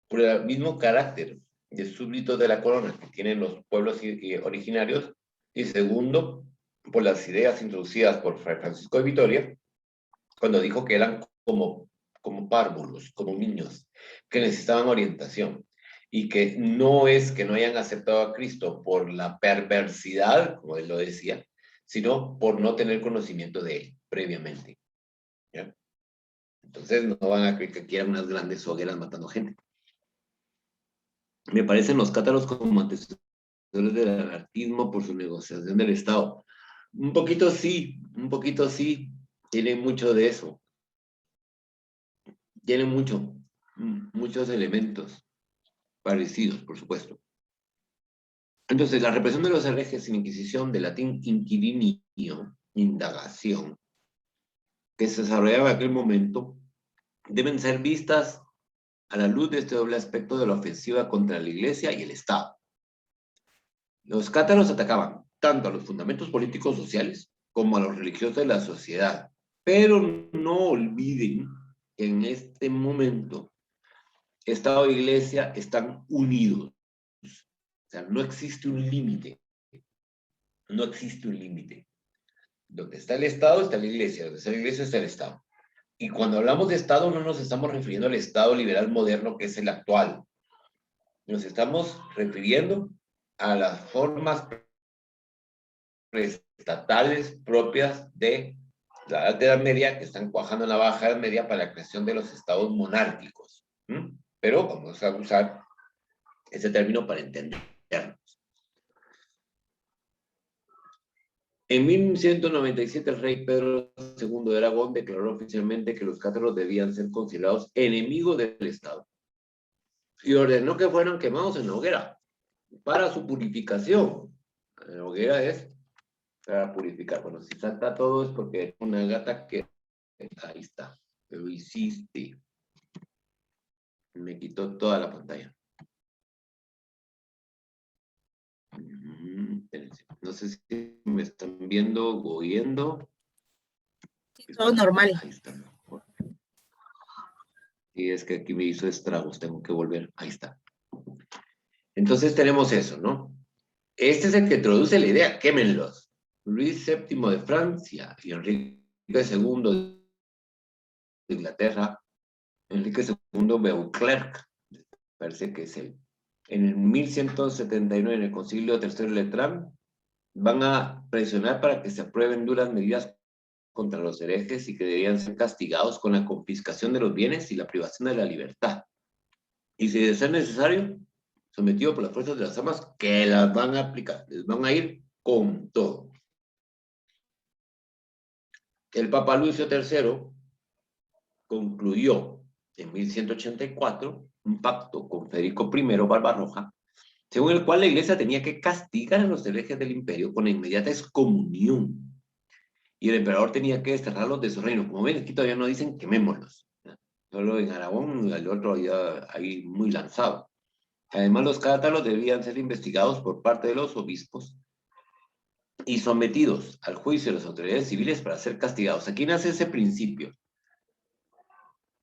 Por el mismo carácter de súbditos de la corona que tienen los pueblos originarios, y segundo, por las ideas introducidas por Fray Francisco de Vitoria, cuando dijo que eran como párvulos, como niños, que necesitaban orientación, y que no es que no hayan aceptado a Cristo por la perversidad, como él lo decía, sino por no tener conocimiento de él previamente. ¿Ya? Entonces no van a creer que aquí eran unas grandes hogueras matando gente. Me parecen los cátaros como antecesores del anarquismo por su negociación del Estado. Un poquito sí, tiene mucho de eso. Tiene muchos elementos parecidos, por supuesto. Entonces, la represión de los herejes sin Inquisición, de latín inquirinio, indagación, que se desarrollaba en aquel momento, deben ser vistas a la luz de este doble aspecto de la ofensiva contra la Iglesia y el Estado. Los cátaros atacaban tanto a los fundamentos políticos sociales como a los religiosos de la sociedad. Pero no olviden que en este momento Estado e Iglesia están unidos. O sea, no existe un límite. No existe un límite. Donde está el Estado, está la Iglesia. Donde está la Iglesia, está el Estado. Y cuando hablamos de Estado, no nos estamos refiriendo al Estado liberal moderno, que es el actual. Nos estamos refiriendo a las formas estatales propias de la Edad Media, que están cuajando en la Baja Edad Media para la creación de los estados monárquicos. Pero vamos a usar ese término para entendernos. En 1197 el rey Pedro II de Aragón declaró oficialmente que los cátaros debían ser considerados enemigos del Estado y ordenó que fueran quemados en la hoguera para su purificación. La hoguera es para purificar. Bueno, si salta todo es porque es una gata que... Ahí está. Lo hiciste. Me quitó toda la pantalla. No sé si me están viendo o oyendo. Todo normal. Ahí está. Y es que aquí me hizo estragos, tengo que volver. Ahí está. Entonces tenemos eso, ¿no? Este es el que introduce la idea, quémenlos. Luis VII de Francia y Enrique II de Inglaterra, Enrique II Beauclerc, parece que es él. En el 1179, en el Concilio III de Letrán, van a presionar para que se aprueben duras medidas contra los herejes y que deberían ser castigados con la confiscación de los bienes y la privación de la libertad. Y si de ser necesario, sometido por las fuerzas de las armas, que las van a aplicar, les van a ir con todo. El Papa Luis III concluyó en 1184 un pacto con Federico I Barbarroja, según el cual la Iglesia tenía que castigar a los herejes del imperio con inmediata excomunión. Y el emperador tenía que desterrarlos de su reino. Como ven, aquí todavía no dicen quemémoslos. Solo en Aragón, el otro ya ahí muy lanzado. Además, los cátaros debían ser investigados por parte de los obispos y sometidos al juicio de las autoridades civiles para ser castigados. Aquí nace ese principio.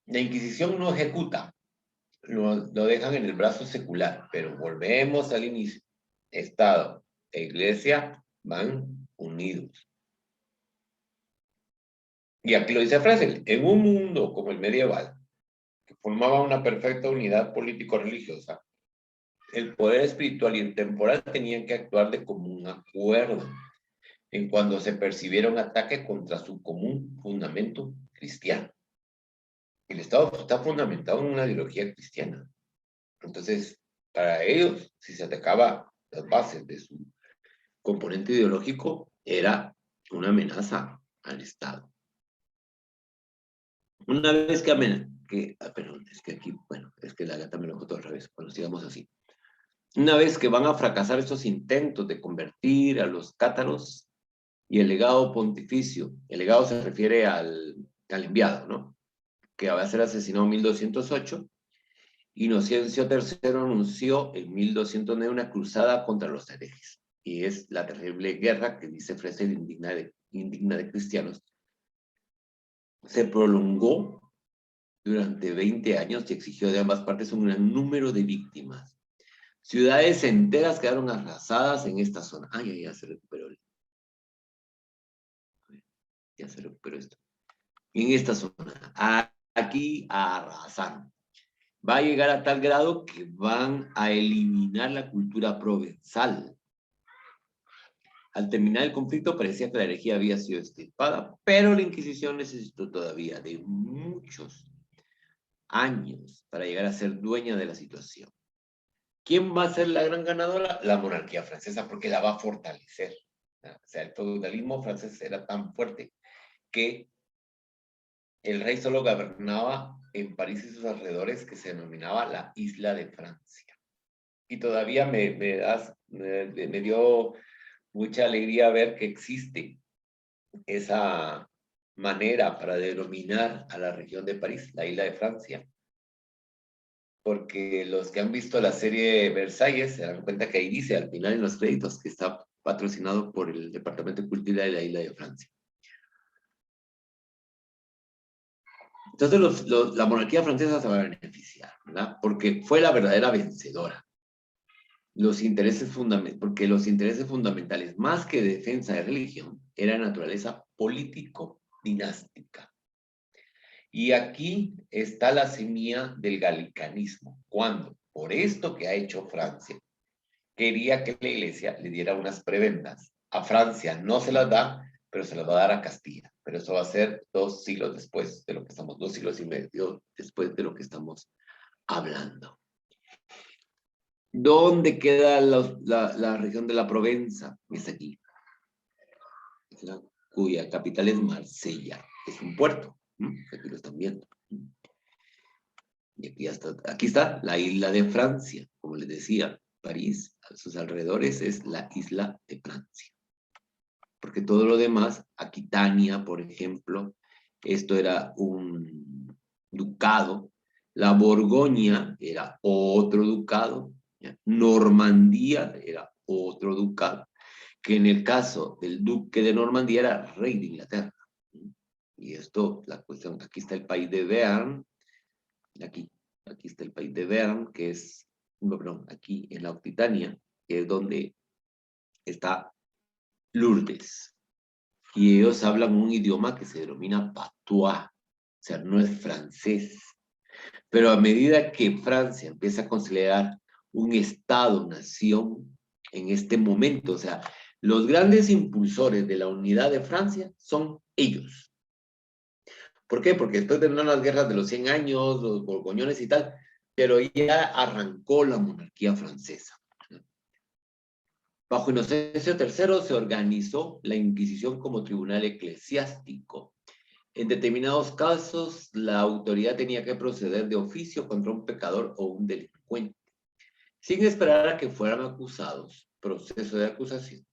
La Inquisición no ejecuta, lo dejan en el brazo secular, pero volvemos al inicio. Estado e Iglesia van unidos. Y aquí lo dice Fraser, en un mundo como el medieval, que formaba una perfecta unidad político-religiosa, el poder espiritual y el temporal tenían que actuar de común acuerdo en cuando se percibiera un ataque contra su común fundamento cristiano. el Estado está fundamentado en una ideología cristiana. Entonces, para ellos, si se atacaba las bases de su componente ideológico, era una amenaza al Estado. Una vez perdón, es que aquí, bueno, es que la gata me lo botó otra vez, bueno, sigamos así. Una vez que van a fracasar estos intentos de convertir a los cátaros y el legado pontificio, el legado se refiere al enviado, ¿no? Que va a ser asesinado en 1208, Inocencio III anunció en 1209 una cruzada contra los herejes, y es la terrible guerra que dice Freser indigna de cristianos. Se prolongó durante 20 años y exigió de ambas partes un gran número de víctimas. Ciudades enteras quedaron arrasadas en esta zona. Ay, ya se recuperó. Ya se recuperó esto. En esta zona. Aquí arrasaron. Va a llegar a tal grado que van a eliminar la cultura provenzal. Al terminar el conflicto parecía que la herejía había sido extirpada, pero la Inquisición necesitó todavía de muchos años para llegar a ser dueña de la situación. ¿Quién va a ser la gran ganadora? La monarquía francesa, porque la va a fortalecer. O sea, el feudalismo francés era tan fuerte que el rey solo gobernaba en París y sus alrededores, que se denominaba la Isla de Francia. Y todavía me dio mucha alegría ver que existe esa manera para denominar a la región de París, la Isla de Francia. Porque los que han visto la serie Versalles se dan cuenta que ahí dice al final en los créditos que está patrocinado por el Departamento de Cultura de la Isla de Francia. Entonces la monarquía francesa se va a beneficiar, ¿verdad? Porque fue la verdadera vencedora. Porque los intereses fundamentales, más que defensa de religión, eran de naturaleza político-dinástica. Y aquí está la semilla del galicanismo, cuando, por esto que ha hecho Francia, quería que la iglesia le diera unas prebendas. A Francia no se las da, pero se las va a dar a Castilla. Pero eso va a ser 2 siglos después de lo que estamos, 2 siglos y medio después de lo que estamos hablando. ¿Dónde queda la región de la Provenza? Es aquí, cuya capital es Marsella. Es un puerto. Aquí lo están viendo. Y aquí está la isla de Francia. Como les decía, París, a sus alrededores, es la isla de Francia. Porque todo lo demás, Aquitania, por ejemplo, esto era un ducado. La Borgoña era otro ducado. ¿Ya? Normandía era otro ducado, que en el caso del duque de Normandía era rey de Inglaterra. Y esto, la cuestión, aquí está el país de Béarn, aquí está el país de Béarn, que es, no, perdón, aquí en la Occitania, que es donde está Lourdes. Y ellos hablan un idioma que se denomina patois, o sea, no es francés. Pero a medida que Francia empieza a considerar un Estado-nación en este momento, o sea, los grandes impulsores de la unidad de Francia son ellos. ¿Por qué? Porque después vendrán las guerras de los 100 años, los borgoñones y tal, pero ya arrancó la monarquía francesa. Bajo Inocencio III se organizó la Inquisición como tribunal eclesiástico. En determinados casos, la autoridad tenía que proceder de oficio contra un pecador o un delincuente, sin esperar a que fueran acusados, proceso de acusación,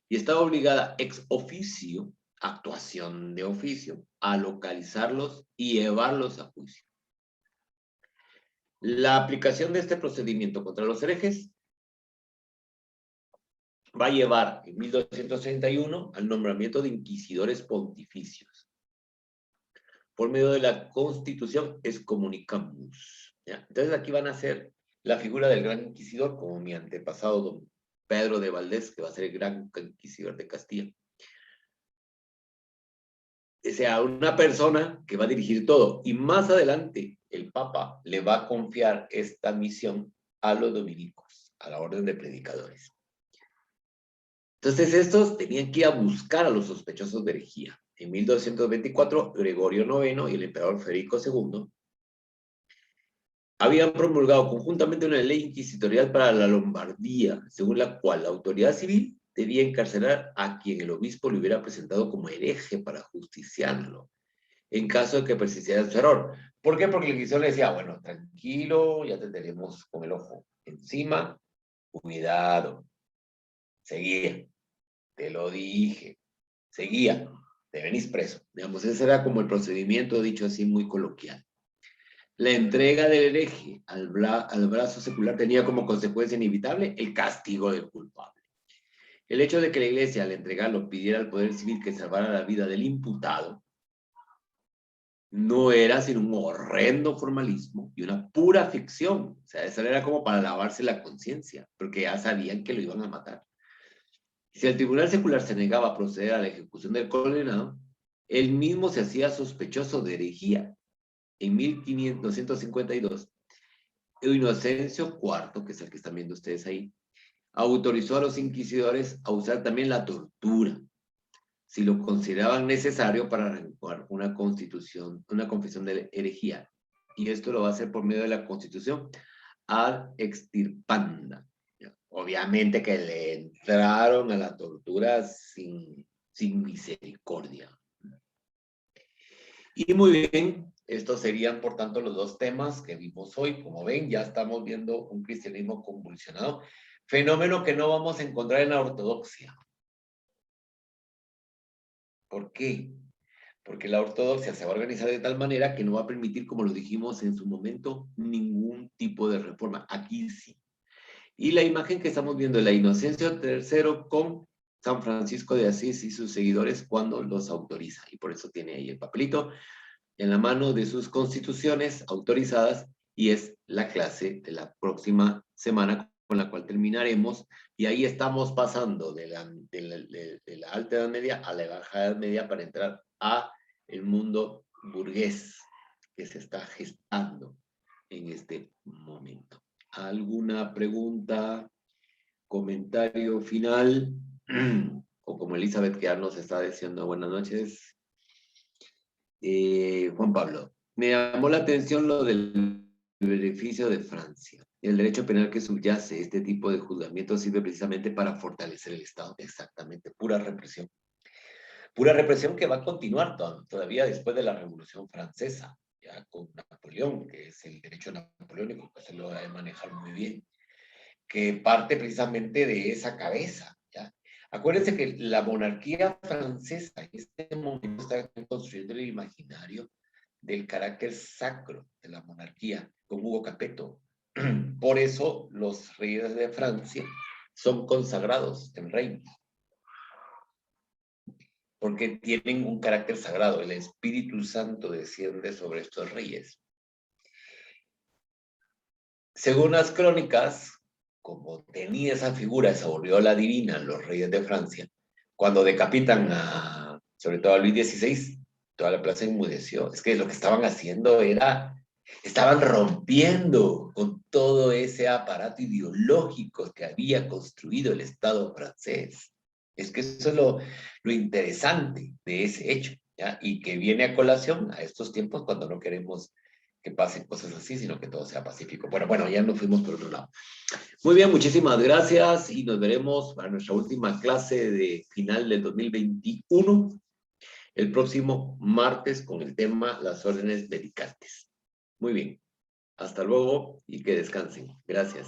y estaba obligada ex oficio, actuación de oficio, a localizarlos y llevarlos a juicio. La aplicación de este procedimiento contra los herejes va a llevar en 1231 al nombramiento de inquisidores pontificios. Por medio de la Constitución Excommunicamus. ¿Ya? Entonces aquí van a ser la figura del gran inquisidor, como mi antepasado don Pedro de Valdés, que va a ser el gran inquisidor de Castilla. O sea, una persona que va a dirigir todo. Y más adelante, el Papa le va a confiar esta misión a los dominicos, a la orden de predicadores. Entonces estos tenían que ir a buscar a los sospechosos de herejía. En 1224, Gregorio IX y el emperador Federico II habían promulgado conjuntamente una ley inquisitorial para la Lombardía, según la cual la autoridad civil debía encarcelar a quien el obispo le hubiera presentado como hereje para justiciarlo, en caso de que persistiera su error. ¿Por qué? Porque el inquisidor le decía, bueno, tranquilo, ya te tenemos con el ojo encima, cuidado, seguía, te lo dije, seguía, te venís preso. Digamos, ese era como el procedimiento, dicho así, muy coloquial. La entrega del hereje al brazo secular tenía como consecuencia inevitable el castigo del culpable. El hecho de que la iglesia al entregarlo pidiera al poder civil que salvara la vida del imputado no era sino un horrendo formalismo y una pura ficción. O sea, eso era como para lavarse la conciencia, porque ya sabían que lo iban a matar. Si el tribunal secular se negaba a proceder a la ejecución del condenado, él mismo se hacía sospechoso de herejía. En 1552, Inocencio IV, que es el que están viendo ustedes ahí, autorizó a los inquisidores a usar también la tortura, si lo consideraban necesario para arrancar una confesión de herejía. Y esto lo va a hacer por medio de la Constitución ad extirpanda. Obviamente que le entraron a la tortura sin misericordia. Y muy bien, estos serían, por tanto, los dos temas que vimos hoy. Como ven, ya estamos viendo un cristianismo convulsionado, fenómeno que no vamos a encontrar en la ortodoxia. ¿Por qué? Porque la ortodoxia se va a organizar de tal manera que no va a permitir, como lo dijimos en su momento, ningún tipo de reforma. Aquí sí. Y la imagen que estamos viendo es la Inocencio III con San Francisco de Asís y sus seguidores cuando los autoriza. Y por eso tiene ahí el papelito en la mano de sus constituciones autorizadas, y es la clase de la próxima semana con la cual terminaremos. Y ahí estamos pasando de la Alta Edad Media a la Baja Edad Media para entrar a el mundo burgués que se está gestando en este momento. ¿Alguna pregunta, comentario final? O como Elizabeth que ya nos está diciendo buenas noches. Juan Pablo, me llamó la atención lo del beneficio de Francia. El derecho penal que subyace este tipo de juzgamiento sirve precisamente para fortalecer el Estado. Exactamente, pura represión. Pura represión que va a continuar todavía después de la Revolución Francesa, ya con Napoleón, que es el derecho napoleónico, que se lo va a manejar muy bien, que parte precisamente de esa cabeza, ¿ya? Acuérdense que la monarquía francesa en este momento está construyendo el imaginario del carácter sacro de la monarquía, con Hugo Capeto. Por eso los reyes de Francia son consagrados en reino, porque tienen un carácter sagrado. El Espíritu Santo desciende sobre estos reyes. Según las crónicas, como tenía esa figura, esa aureola divina, los reyes de Francia, cuando decapitan sobre todo a Luis XVI, toda la plaza enmudeció. Es que lo que estaban haciendo estaban rompiendo con todo ese aparato ideológico que había construido el Estado francés. Es que eso es lo interesante de ese hecho, ¿ya? Y que viene a colación a estos tiempos cuando no queremos que pasen cosas así, sino que todo sea pacífico. Bueno, ya nos fuimos por otro lado. Muy bien, muchísimas gracias y nos veremos para nuestra última clase de final del 2021 el próximo martes con el tema las órdenes medicantes. Muy bien, hasta luego y que descansen. Gracias.